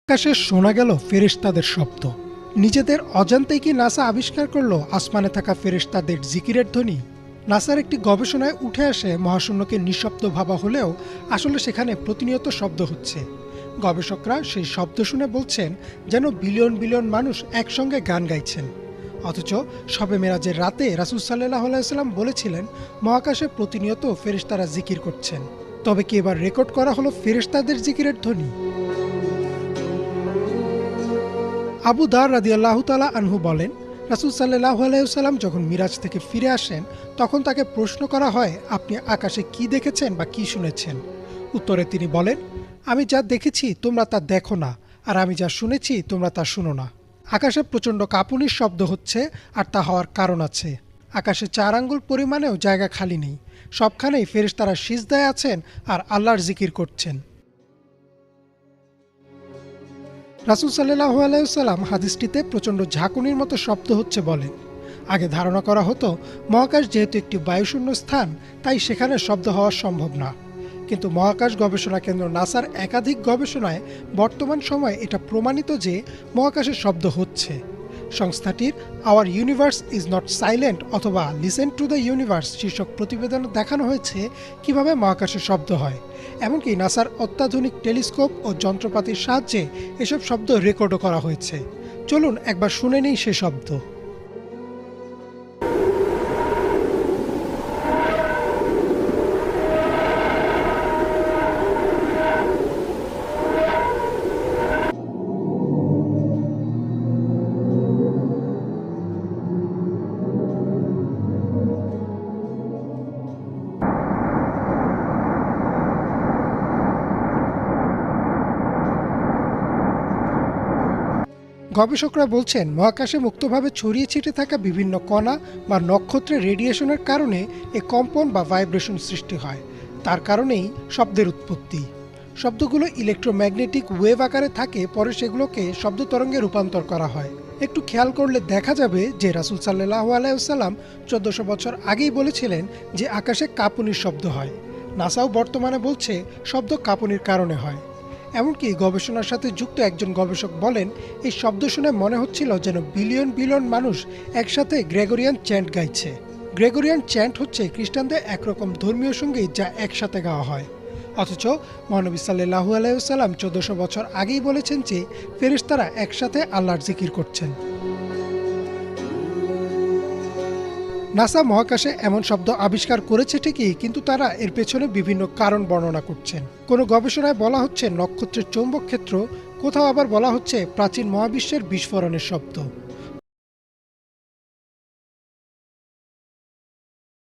আকাশে শোনা গেল ফেরেশতাদের শব্দ। নিজেদের অজান্তেই কি নাসা আবিষ্কার করলো আসমানে থাকা ফেরেশতাদের জিকিরের ধ্বনি? নাসার একটি গবেষণায় উঠে আসে মহাশূন্যকে নিঃশব্দ ভাবা হলেও আসলে সেখানে প্রতিনিয়ত শব্দ হচ্ছে। গবেষকরা সেই শব্দ শুনে বলছেন যেন বিলিয়ন বিলিয়ন মানুষ একসঙ্গে গান গাইছেন। অথচ শবে মেরাজের রাতে রাসূল সাল্লাল্লাহু আলাইহি ওয়াসাল্লাম বলেছিলেন মহাকাশে প্রতিনিয়ত ফেরেশতারা জিকির করছেন। তবে কি এবার রেকর্ড করা হলো ফেরেশতাদের জিকিরের ধ্বনি? আবু দার রাদিয়াল্লাহু তাআলা আনহু বলেন, রাসূল সাল্লাল্লাহু আলাইহি ওয়াসাল্লাম যখন মিরাজ থেকে ফিরে আসেন তখন তাকে প্রশ্ন করা হয়, আপনি আকাশে কি দেখেছেন বা কি শুনেছেন? উত্তরে তিনি বলেন, আমি যা দেখেছি তোমরা তা দেখো না, আর আমি যা শুনেছি তোমরা তা শুনো না। আকাশে প্রচণ্ড কাঁপুনির শব্দ হচ্ছে, আর তা হওয়ার কারণ আছে। আকাশে 4 আঙ্গুল পরিমাণেও জায়গা খালি নেই। সবখানেই ফেরেশতারা সিজদায় আছেন আর আল্লাহর জিকির করছেন। রাসূল সাল্লাল্লাহু আলাইহি ওয়াসাল্লাম হাদিসটিতে প্রচণ্ড ঝাঁকুনির মতো শব্দ হচ্ছে বলেন। আগে ধারণা করা হতো মহাকাশ যেহেতু একটি বায়ুশূন্য স্থান, তাই সেখানে শব্দ হওয়া সম্ভব না। কিন্তু মহাকাশ গবেষণা কেন্দ্র নাসার একাধিক গবেষণায় বর্তমান সময়ে এটা প্রমাণিত যে মহাকাশে শব্দ হচ্ছে। সংস্থাটির hour universe is not silent অথবা লিসেন টু দ্য ইউনিভার্স শীর্ষক প্রতিবেদনে দেখানো হয়েছে কিভাবে মহাকাশে শব্দ হয়। এমনকি নাসার অত্যাধুনিক টেলিস্কোপ ও যন্ত্রপাতির সাহায্যে এসব শব্দ রেকর্ডও করা হয়েছে। চলুন একবার শুনে নিই সে শব্দ। গবেষকরা বলছেন মহাকাশে মুক্তভাবে ছড়িয়ে ছিটে থাকা বিভিন্ন কণা বা নক্ষত্রের রেডিয়েশনের কারণে এ কম্পন বা ভাইব্রেশন সৃষ্টি হয়। তার কারণেই শব্দের উৎপত্তি। শব্দগুলো ইলেকট্রোম্যাগনেটিক ওয়েভ আকারে থাকে, পরে সেগুলোকে শব্দ তরঙ্গে রূপান্তর করা হয়। একটু খেয়াল করলে দেখা যাবে যে রাসূল সাল্লাল্লাহু আলাইহি ওয়াসাল্লাম 1400 বছর আগেই বলেছিলেন যে আকাশে কাঁপুনির শব্দ হয়। নাসাও বর্তমানে বলছে শব্দ কাঁপুনির কারণে হয়। এমনকি গবেষণার সাথে যুক্ত একজন গবেষক বলেন, এই শব্দ শুনে মনে হচ্ছিল যেন বিলিয়ন বিলিয়ন মানুষ একসাথে গ্রেগরিয়ান চ্যান্ট গাইছে। গ্রেগরিয়ান চ্যান্ট হচ্ছে খ্রিস্টানদের একরকম ধর্মীয় সঙ্গীত যা একসাথে গাওয়া হয়। অথচ মহানবী সাল্লাল্লাহু আলাইহি ওয়াসাল্লাম 1400 বছর আগেই বলেছেন যে ফেরেশতারা একসাথে আল্লাহর জিকির করছেন। নাসা মহাকাশে এমন শব্দ আবিষ্কার করেছে ঠিকই, কিন্তু তারা এর পেছনে বিভিন্ন কারণ বর্ণনা করছেন। কোনো গবেষণায় বলা হচ্ছে নক্ষত্রের চৌম্বক ক্ষেত্র, কোথাও আবার বলা হচ্ছে প্রাচীন মহাবিশ্বের বিস্ফোরণের শব্দ।